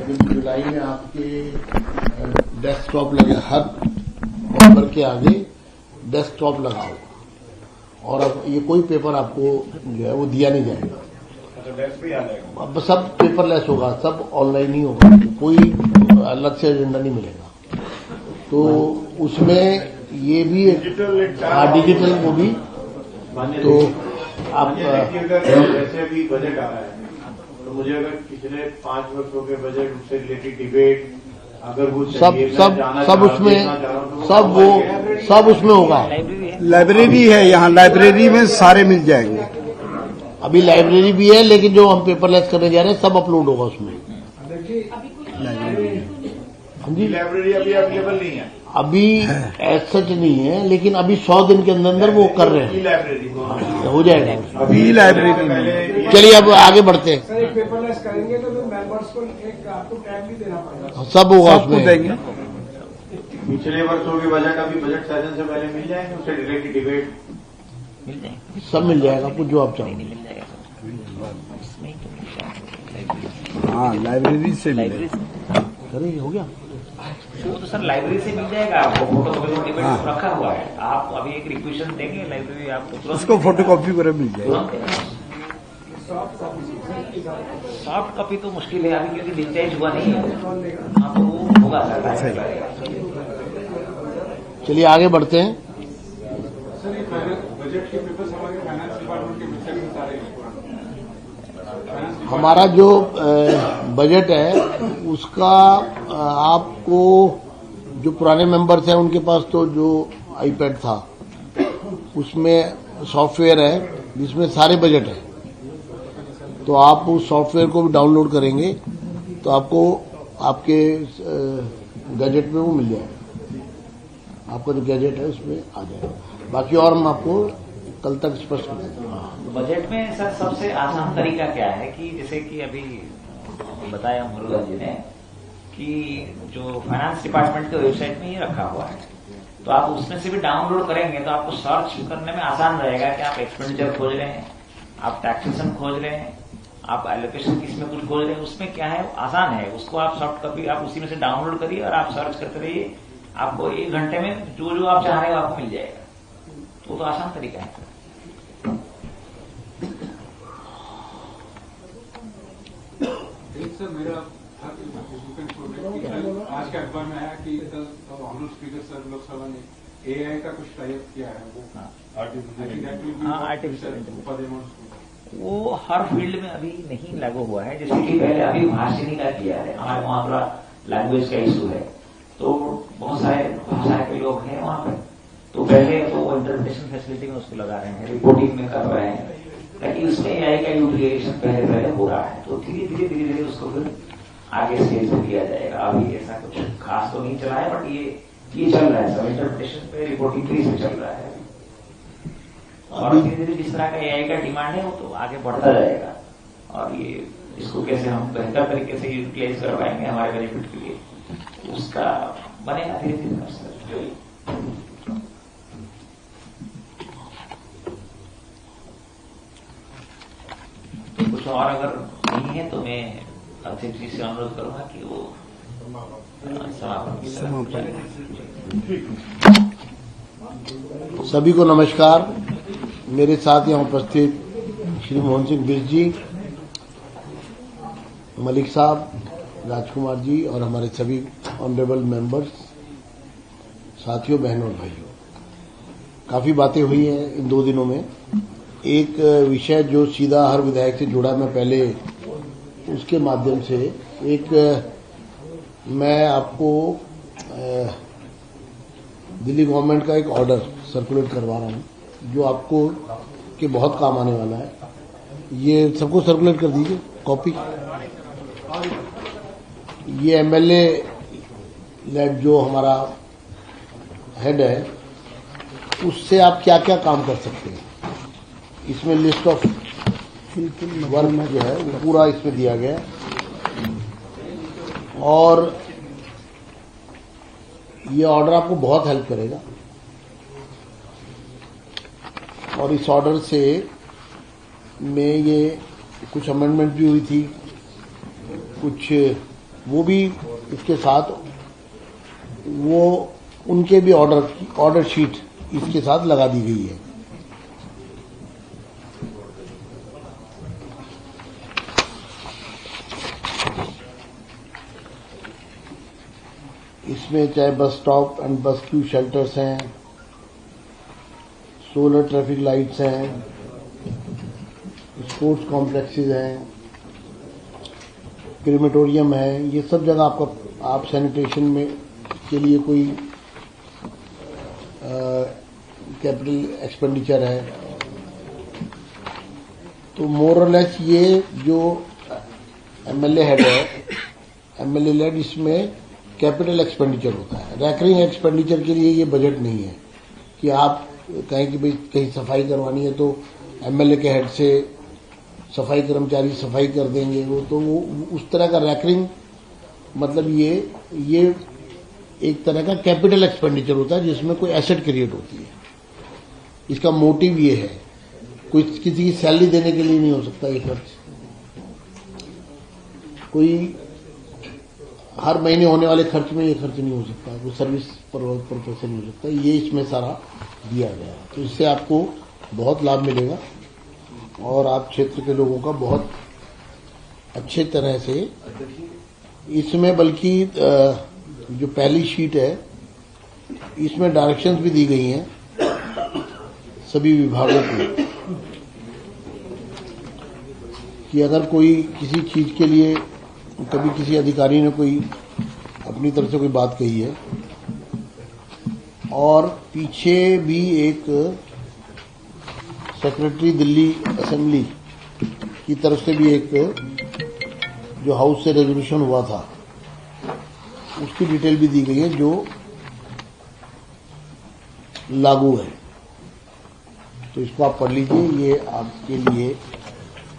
लेकिन जुलाई में आपके डेस्कटॉप लगे, हर नंबर के आगे डेस्कटॉप लगा होगा और अब ये कोई पेपर आपको जो है वो दिया नहीं जाएगा। अब सब पेपरलेस होगा, सब ऑनलाइन ही होगा, कोई अलग से एजेंडा नहीं मिलेगा। तो उसमें ये भी डिजिटल वो भी तो आप जैसे भी बजट आ रहा है तो मुझे अगर पिछले 5 वर्षों के बजट से रिलेटेड डिबेट अगर वो सब उसमें होगा। लाइब्रेरी है, यहाँ लाइब्रेरी में सारे मिल जाएंगे। अभी लाइब्रेरी भी है, लेकिन जो हम पेपरलेस करने जा रहे हैं सब अपलोड होगा उसमें। हाँ जी, लाइब्रेरी अभी अवेलेबल नहीं है, अभी ऐसा सच नहीं है, लेकिन अभी 100 दिन के अंदर वो कर रहे हैं, लाइब्रेरी हो जाएगा। अभी लाइब्रेरी में। चलिए अब आगे बढ़ते हैं। सर पेपरलेस करेंगे तो मेंबर्स को एक आपको टैग भी देना पड़ेगा। सब होगा उसमें। देंगे। पिछले वर्षों के बजट अभी बजट सेशन से पहले मिल जाएंगे, उससे रिलेटेड डिबेट मिल जाएंगे, सब मिल जाएगा आपको जो आप चाहेंगे। मिल जाएगा। हाँ, लाइब्रेरी से लाइब्रेरी अरे हो गया वो तो सर लाइब्रेरी से मिल जाएगा आपको। फोटो डिबेट रखा हुआ है, आप अभी एक रिक्वेशन देंगे लाइब्रेरी आपको तुरंत उसको फोटोकॉपी कर मिल जाएगा। सॉफ्ट कॉपी तो मुश्किल है अभी, क्योंकि डिजिटाइज हुआ नहीं है। हाँ, तो वो होगा सर। चलिए आगे बढ़ते हैं। सर ये बजट के पेपर्स हमारे फाइनेंस डिपार्टमेंट के वेबसाइट में सारे हमारा जो बजट है उसका आपको जो पुराने मेंबर्स हैं उनके पास तो जो आईपैड था उसमें सॉफ्टवेयर है जिसमें सारे बजट है, तो आप उस सॉफ्टवेयर को भी डाउनलोड करेंगे तो आपको आपके गैजेट में वो मिल जाएगा। आपका जो गैजेट है उसमें आ जाएगा। बाकी और हम आपको कल तक स्पष्ट कर देंगे। बजट में सर सबसे आसान तरीका क्या है कि जैसे कि अभी बताया मुरुगा जी ने कि जो फाइनेंस डिपार्टमेंट के वेबसाइट में ही रखा हुआ है, तो आप उसमें से भी डाउनलोड करेंगे तो आपको सर्च करने में आसान रहेगा कि आप एक्सपेंडिचर खोज रहे हैं, आप टैक्सेशन खोज रहे हैं, आप एलोकेशन किसमें कुछ खोज रहे हैं, उसमें क्या है आसान है। उसको आप सॉफ्ट कॉपी आप उसी में से डाउनलोड करिए और आप सर्च करते रहिए, आपको 1 घंटे में जो जो आप चाह रहे हो आपको मिल जाएगा। तो आसान तरीका है। सर मेरा आज के अखबार में आया कि ऑनर स्पीकर सर लोकसभा ने एआई का कुछ टाइप किया है, वो आर्टिफिशियल वो हर फील्ड में अभी नहीं लागू हुआ है। जैसे कि पहले अभी भाषिणी का किया है, हमारे वहां थोड़ा लैंग्वेज का इशू है, तो बहुत सारे भाषा के लोग हैं वहां पे, तो पहले तो इंटरप्रिटेशन फैसिलिटी में उसको लगा रहे हैं, रिपोर्टिंग में कर रहे हैं, ताकि उसमें एआई का यूटिलाइजेशन पहले हो रहा है। तो धीरे धीरे उसको फिर आगे स्टेज पे किया जाएगा। अभी ऐसा कुछ खास तो नहीं चला है, बट ये चल रहा है सब इंटरप्रिटेशन पे, रिपोर्टिंग पे इसमें चल रहा है। और धीरे धीरे जिस तरह का एआई का डिमांड है वो तो आगे बढ़ता जाएगा, और ये इसको कैसे हम बेहतर तरीके से यूटिलाइज कर पाएंगे हमारे बेनिफिट के लिए, उसका बनेगा धीरे धीरे। कुछ और अगर नहीं है तो मैं अध्यक्ष जी से अनुरोध करूंगा कि वो समापन। सभी को नमस्कार। मेरे साथ यहाँ उपस्थित श्री मोहन सिंह बिष्ट जी, मलिक साहब, राजकुमार जी और हमारे सभी ऑनरेबल मेंबर्स, साथियों, बहनों और भाइयों, काफी बातें हुई हैं इन 2 दिनों में। एक विषय जो सीधा हर विधायक से जुड़ा, मैं पहले उसके माध्यम से मैं आपको दिल्ली गवर्नमेंट का एक ऑर्डर सर्कुलेट करवा रहा हूं जो आपको के बहुत काम आने वाला है। ये सबको सर्कुलेट कर दीजिए कॉपी। ये एमएलए लेड जो हमारा हेड है उससे आप क्या क्या काम कर सकते हैं, इसमें लिस्ट ऑफ वर्क जो है वो पूरा इसमें दिया गया है। और ये ऑर्डर आपको बहुत हेल्प करेगा। और इस ऑर्डर से में ये कुछ अमेंडमेंट भी हुई थी, कुछ वो भी इसके साथ वो उनके भी ऑर्डर शीट इसके साथ लगा दी गई है। इसमें चाहे bus stop and bus queue shelters हैं, सोलर ट्रैफिक लाइट्स हैं, स्पोर्ट्स कॉम्प्लेक्सेस हैं, क्रीमेटोरियम है, ये सब जगह आप सैनिटेशन में के लिए कोई कैपिटल एक्सपेंडिचर है। तो मोर और लेस ये जो एमएलए हेड है, एमएलए लेड, इसमें कैपिटल एक्सपेंडिचर होता है। रैकरिंग एक्सपेंडिचर के लिए ये बजट नहीं है कि आप कहें कि भाई कहीं सफाई करवानी है तो एमएलए के हेड से सफाई कर्मचारी सफाई कर देंगे। वो तो वो उस तरह का रैकरिंग मतलब ये एक तरह का कैपिटल एक्सपेंडिचर होता है जिसमें कोई एसेट क्रिएट होती है। इसका मोटिव ये है, कोई किसी की सैलरी देने के लिए नहीं हो सकता ये खर्च, कोई हर महीने होने वाले खर्च में ये खर्च नहीं हो सकता, कोई सर्विस पर्पज से नहीं हो सकता। ये इसमें सारा दिया गया है, तो इससे आपको बहुत लाभ मिलेगा और आप क्षेत्र के लोगों का बहुत अच्छे तरह से इसमें, बल्कि जो पहली शीट है इसमें डायरेक्शंस भी दी गई हैं सभी विभागों को कि अगर कोई किसी चीज के लिए कभी किसी अधिकारी ने कोई अपनी तरफ से कोई बात कही है, और पीछे भी एक सेक्रेटरी दिल्ली असेंबली की तरफ से भी एक जो हाउस से रेजोल्यूशन हुआ था उसकी डिटेल भी दी गई है जो लागू है। तो इसको आप पढ़ लीजिए, ये आपके लिए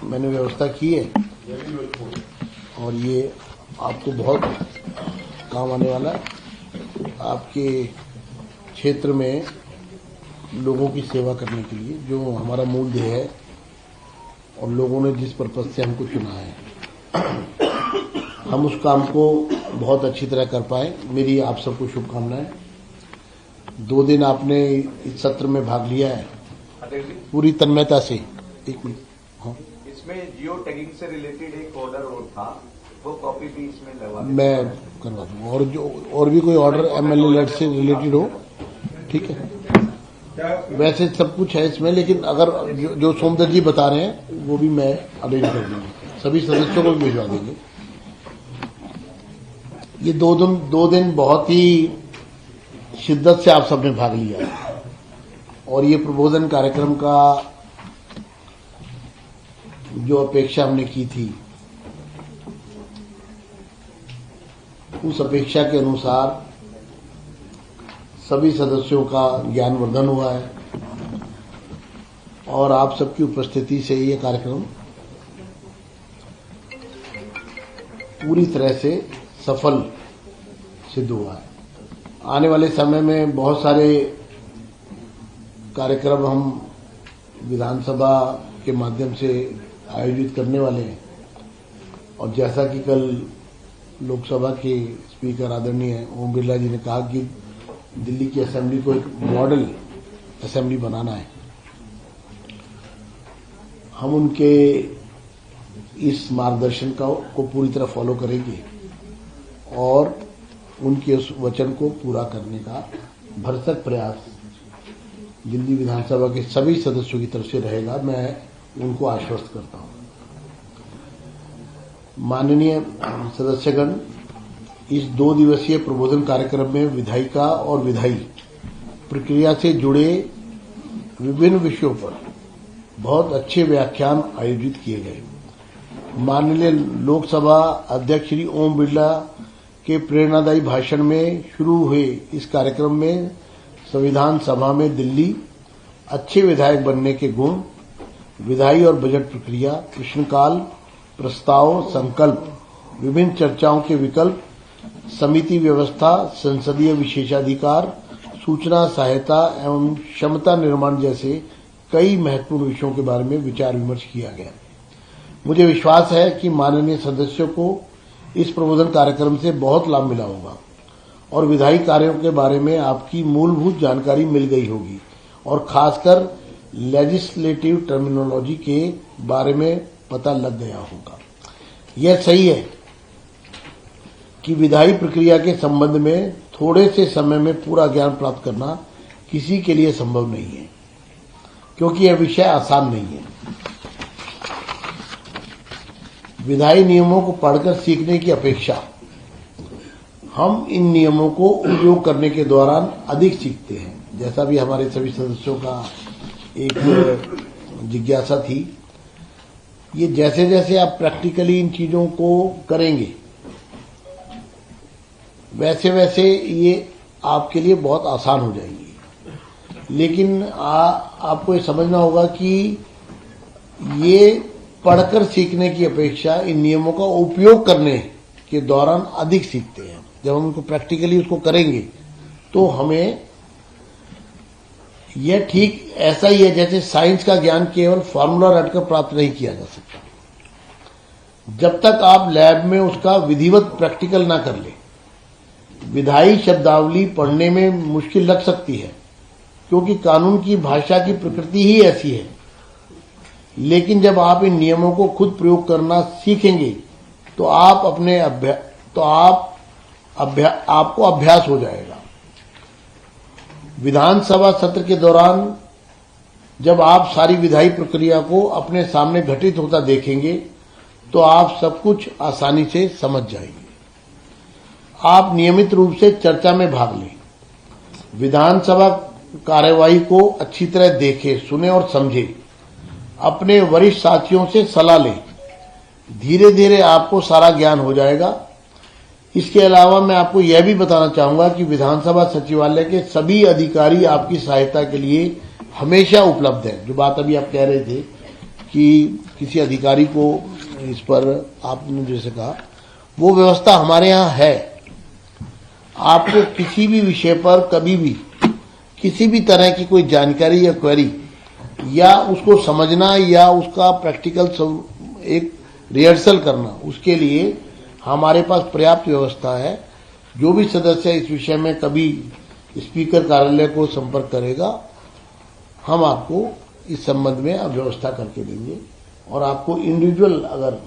मैंने व्यवस्था की है और ये आपको बहुत काम आने वाला है आपके क्षेत्र में लोगों की सेवा करने के लिए, जो हमारा मूल ध्येय है और लोगों ने जिस पर्पज से हमको चुना है हम उस काम को बहुत अच्छी तरह कर पाए। मेरी आप सबको शुभकामनाएं। 2 दिन आपने इस सत्र में भाग लिया है पूरी तन्मयता से। एक मिनट, हाँ, इसमें जियो टैगिंग से रिलेटेड एक ऑर्डर और था, वो कॉपी भी इसमें लगवा मैं करवा दूंगा, और भी कोई ऑर्डर एमएलए लेड से रिलेटेड हो, ठीक है। वैसे सब कुछ है इसमें, लेकिन अगर जो सोमदत्त जी बता रहे हैं वो भी मैं अरेंज कर दूंगा, सभी सदस्यों को भी भिजवा देंगे। ये 2 दिन बहुत ही शिद्दत से आप सबने भाग लिया और ये प्रबोधन कार्यक्रम का जो अपेक्षा हमने की थी उस अपेक्षा के अनुसार सभी सदस्यों का ज्ञानवर्धन हुआ है और आप सबकी उपस्थिति से ये कार्यक्रम पूरी तरह से सफल सिद्ध हुआ है। आने वाले समय में बहुत सारे कार्यक्रम हम विधानसभा के माध्यम से आयोजित करने वाले हैं और जैसा कि कल लोकसभा के स्पीकर आदरणीय ओम बिरला जी ने कहा कि दिल्ली की असेंबली को एक मॉडल असेंबली बनाना है, हम उनके इस मार्गदर्शन को पूरी तरह फॉलो करेंगे और उनके उस वचन को पूरा करने का भरसक प्रयास दिल्ली विधानसभा के सभी सदस्यों की तरफ से रहेगा। मैं उनको आश्वस्त करता हूं। माननीय सदस्यगण, इस 2 दिवसीय प्रबोधन कार्यक्रम में विधायिका और विधायी प्रक्रिया से जुड़े विभिन्न विषयों पर बहुत अच्छे व्याख्यान आयोजित किए गए। माननीय लोकसभा अध्यक्ष श्री ओम बिरला के प्रेरणादायी भाषण में शुरू हुए इस कार्यक्रम में संविधान सभा में दिल्ली, अच्छे विधायक बनने के गुण, विधायी और बजट प्रक्रिया, प्रश्नकाल, प्रस्ताव, संकल्प, विभिन्न चर्चाओं के विकल्प, समिति व्यवस्था, संसदीय विशेषाधिकार, सूचना सहायता एवं क्षमता निर्माण जैसे कई महत्वपूर्ण विषयों के बारे में विचार विमर्श किया गया। मुझे विश्वास है कि माननीय सदस्यों को इस प्रबोधन कार्यक्रम से बहुत लाभ मिला होगा और विधायी कार्यों के बारे में आपकी मूलभूत जानकारी मिल गई होगी और खासकर लेजिस्लेटिव टर्मिनोलॉजी के बारे में पता लग गया होगा। यह सही है कि विधायी प्रक्रिया के संबंध में थोड़े से समय में पूरा ज्ञान प्राप्त करना किसी के लिए संभव नहीं है, क्योंकि यह विषय आसान नहीं है। विधायी नियमों को पढ़कर सीखने की अपेक्षा हम इन नियमों को उपयोग करने के दौरान अधिक सीखते हैं। जैसा भी हमारे सभी सदस्यों का एक जिज्ञासा थी, ये जैसे जैसे आप प्रैक्टिकली इन चीजों को करेंगे वैसे वैसे ये आपके लिए बहुत आसान हो जाएंगी। लेकिन आपको ये समझना होगा कि ये पढ़कर सीखने की अपेक्षा इन नियमों का उपयोग करने के दौरान अधिक सीखते हैं। जब हम उनको प्रैक्टिकली उसको करेंगे तो हमें यह ठीक ऐसा ही है जैसे साइंस का ज्ञान केवल फार्मूला रटकर प्राप्त नहीं किया जा सकता। जब तक आप लैब में उसका विधिवत प्रैक्टिकल ना कर ले, विधायी शब्दावली पढ़ने में मुश्किल लग सकती है, क्योंकि कानून की भाषा की प्रकृति ही ऐसी है। लेकिन जब आप इन नियमों को खुद प्रयोग करना सीखेंगे तो आपको अभ्यास हो जाएगा। विधानसभा सत्र के दौरान जब आप सारी विधायी प्रक्रिया को अपने सामने घटित होता देखेंगे तो आप सब कुछ आसानी से समझ जाएंगे। आप नियमित रूप से चर्चा में भाग लें, विधानसभा कार्यवाही को अच्छी तरह देखें, सुने और समझें, अपने वरिष्ठ साथियों से सलाह लें। धीरे धीरे आपको सारा ज्ञान हो जाएगा। इसके अलावा मैं आपको यह भी बताना चाहूंगा कि विधानसभा सचिवालय के सभी अधिकारी आपकी सहायता के लिए हमेशा उपलब्ध है। जो बात अभी आप कह रहे थे कि किसी अधिकारी को इस पर आपने जैसे कहा, वो व्यवस्था हमारे यहाँ है। आपको किसी भी विषय पर कभी भी किसी भी तरह की कोई जानकारी या क्वेरी या उसको समझना या उसका प्रैक्टिकल एक रिहर्सल करना, उसके लिए हमारे पास पर्याप्त व्यवस्था है। जो भी सदस्य इस विषय में कभी स्पीकर कार्यालय को संपर्क करेगा, हम आपको इस संबंध में व्यवस्था करके देंगे और आपको इंडिविजुअल अगर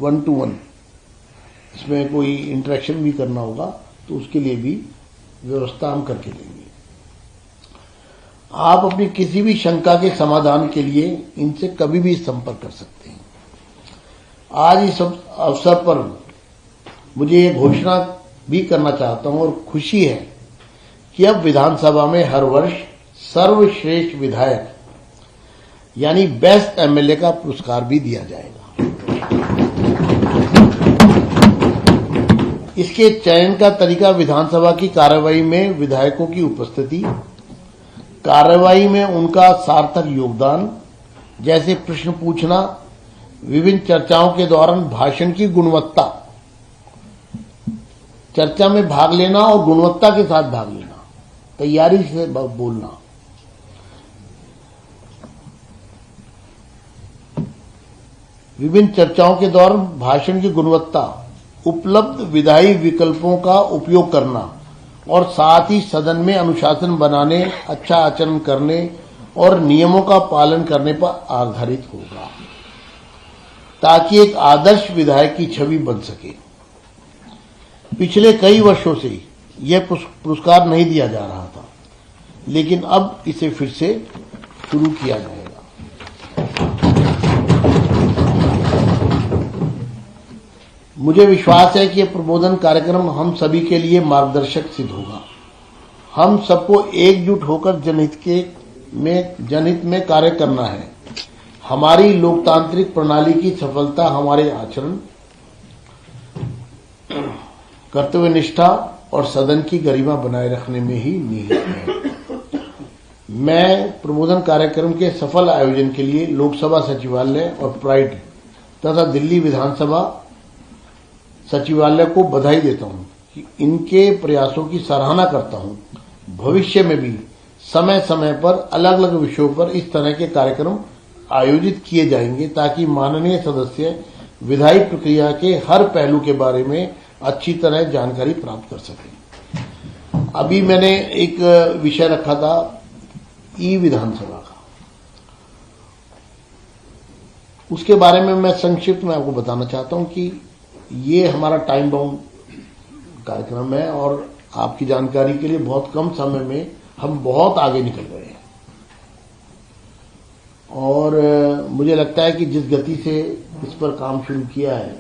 1-to-1 इसमें कोई इंटरेक्शन भी करना होगा तो उसके लिए भी व्यवस्था हम करके देंगे। आप अपनी किसी भी शंका के समाधान के लिए इनसे कभी भी संपर्क कर सकते हैं। आज इस अवसर पर मुझे ये घोषणा भी करना चाहता हूं और खुशी है कि अब विधानसभा में हर वर्ष सर्वश्रेष्ठ विधायक यानी बेस्ट एमएलए का पुरस्कार भी दिया जाएगा। इसके चयन का तरीका विधानसभा की कार्यवाही में विधायकों की उपस्थिति, कार्यवाही में उनका सार्थक योगदान, जैसे प्रश्न पूछना, विभिन्न चर्चाओं के दौरान भाषण की गुणवत्ता, चर्चा में भाग लेना और गुणवत्ता के साथ भाग लेना, तैयारी से बोलना, विभिन्न चर्चाओं के दौरान भाषण की गुणवत्ता, उपलब्ध विधायी विकल्पों का उपयोग करना और साथ ही सदन में अनुशासन बनाने, अच्छा आचरण करने और नियमों का पालन करने पर आधारित होगा, ताकि एक आदर्श विधायक की छवि बन सके। पिछले कई वर्षों से यह पुरस्कार नहीं दिया जा रहा था, लेकिन अब इसे फिर से शुरू किया जाएगा। मुझे विश्वास है कि यह प्रबोधन कार्यक्रम हम सभी के लिए मार्गदर्शक सिद्ध होगा। हम सबको एकजुट होकर जनहित में कार्य करना है। हमारी लोकतांत्रिक प्रणाली की सफलता हमारे आचरण, कर्तव्यनिष्ठा और सदन की गरिमा बनाए रखने में ही निहित है। मैं प्रबोधन कार्यक्रम के सफल आयोजन के लिए लोकसभा सचिवालय और प्राइड तथा दिल्ली विधानसभा सचिवालय को बधाई देता हूं कि इनके प्रयासों की सराहना करता हूं। भविष्य में भी समय समय पर अलग अलग विषयों पर इस तरह के कार्यक्रम आयोजित किए जाएंगे, ताकि माननीय सदस्य विधायी प्रक्रिया के हर पहलू के बारे में अच्छी तरह जानकारी प्राप्त कर सकें। अभी मैंने एक विषय रखा था ई विधानसभा का, उसके बारे में मैं संक्षिप्त में आपको बताना चाहता हूं कि ये हमारा टाइम बाउंड कार्यक्रम है और आपकी जानकारी के लिए बहुत कम समय में हम बहुत आगे निकल रहे हैं और मुझे लगता है कि जिस गति से इस पर काम शुरू किया है,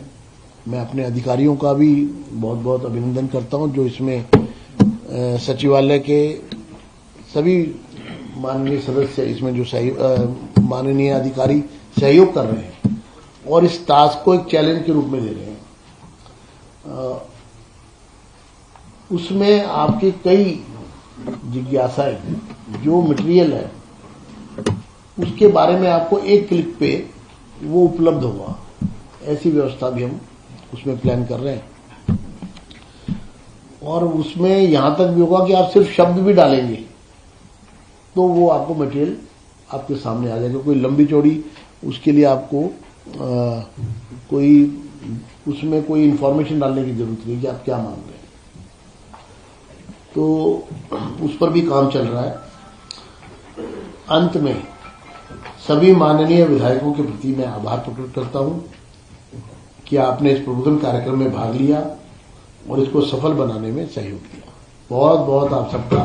मैं अपने अधिकारियों का भी बहुत बहुत अभिनंदन करता हूं जो इसमें सचिवालय के सभी माननीय सदस्य इसमें जो माननीय अधिकारी सहयोग कर रहे हैं और इस टास्क को एक चैलेंज के रूप में ले रहे हैं। उसमें आपकी कई जिज्ञासाएं, जो मटेरियल है उसके बारे में आपको एक क्लिक पे वो उपलब्ध होगा, ऐसी व्यवस्था भी हम उसमें प्लान कर रहे हैं। और उसमें यहां तक भी होगा कि आप सिर्फ शब्द भी डालेंगे तो वो आपको मटेरियल आपके सामने आ जाएगा। कोई लंबी चौड़ी उसके लिए आपको कोई उसमें कोई इंफॉर्मेशन डालने की जरूरत नहीं कि आप क्या मांग रहे हैं, तो उस पर भी काम चल रहा है। अंत में सभी माननीय विधायकों के प्रति मैं आभार प्रकट करता हूं कि आपने इस प्रबोधन कार्यक्रम में भाग लिया और इसको सफल बनाने में सहयोग दिया। बहुत बहुत आप सबका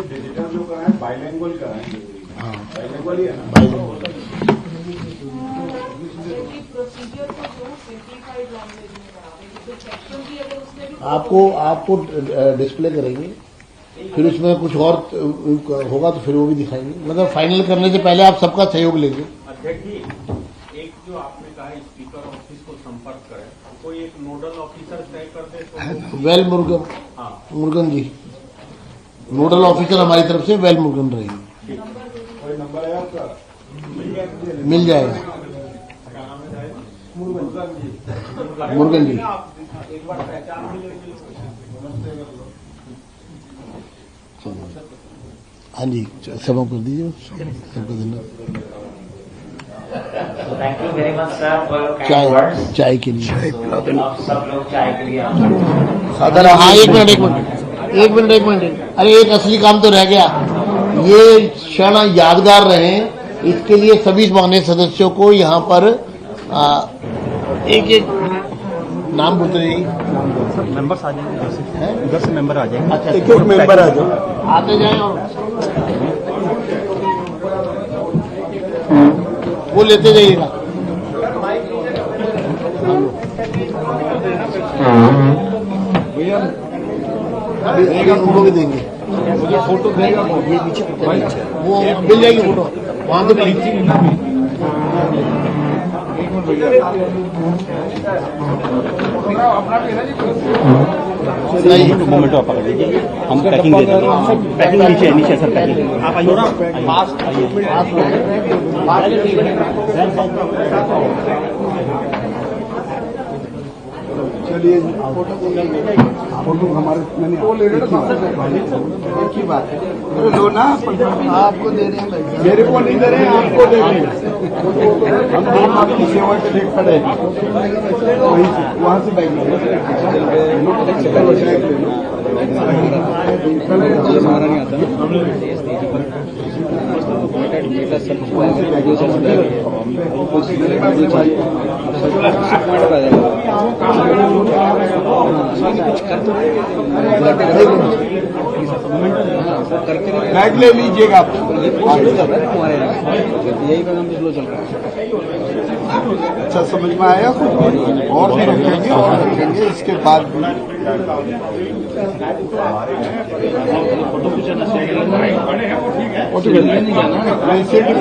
डिजिटल जो कराएं बाइलिंगुअल कराएंगे। हाँ, बाइलिंगुअल ही है ना। बाइलिंगुअल। प्रोसीजर को जो सिंप्लीफाइड लैंग्वेज में करावे, जो सेक्शन भी अगर उसमें भी आपको डिस्प्ले करेंगे, फिर उसमें कुछ और होगा तो फिर वो भी दिखाएंगे। मतलब फाइनल करने से पहले आप सबका सहयोग लेंगे। अध्यक्ष जी, एक जो आपने कहा स्पीकर ऑफिस को संपर्क करें, कोई एक नोडल ऑफिसर तय कर दे तो वेल मुरुगन, मुरुगन जी नोडल ऑफिसर हमारी तरफ से वेल मुरुगन रहेंगे। कोई नंबर है आपका? मिल जाएगा। मुरुगन जी एक बार पहचान भी लेंगे। हाँ जी, सभा कर दीजिए। सबका धन्यवाद। Thank you very much sir for your kind words. चाय के लिए आप सब लोग चाय के लिए हाँ, एक मिनट। अरे एक असली काम तो रह गया, ये क्षण यादगार रहे, इसके लिए सभी माननीय सदस्यों को यहाँ पर एक नाम बोलते रहिए। मेंबर्स आ जाएंगे, 10 मेंबर आ जाएंगे। अच्छा, एक मेंबर आ जाए, आते जाए और वो लेते जाइएगा। अभी उनको भी देंगे, फोटो देगा ये पीछे वो मिल जाएगी फोटो वहां से नहीं। मोमेंट आप पकड़ लीजिए, हम पैकिंग दे देंगे। पैकिंग नीचे सर, पैकिंग आप आइए चलिए फोटो हमारे एक ही बात है। लो ना, आपको दे रहे हैं, मेरे को नहीं दे रहे हैं, आपको दे रहे हैं। हम दोनों आपकी सेवा के लिए खड़े हैं, वहां से बैठ हमारा नहीं आता बैग ले लीजिएगा आप। यही काम स्लो चल रहा है। अच्छा, समझ में आया? और भी रखेंगे इसके बाद भी।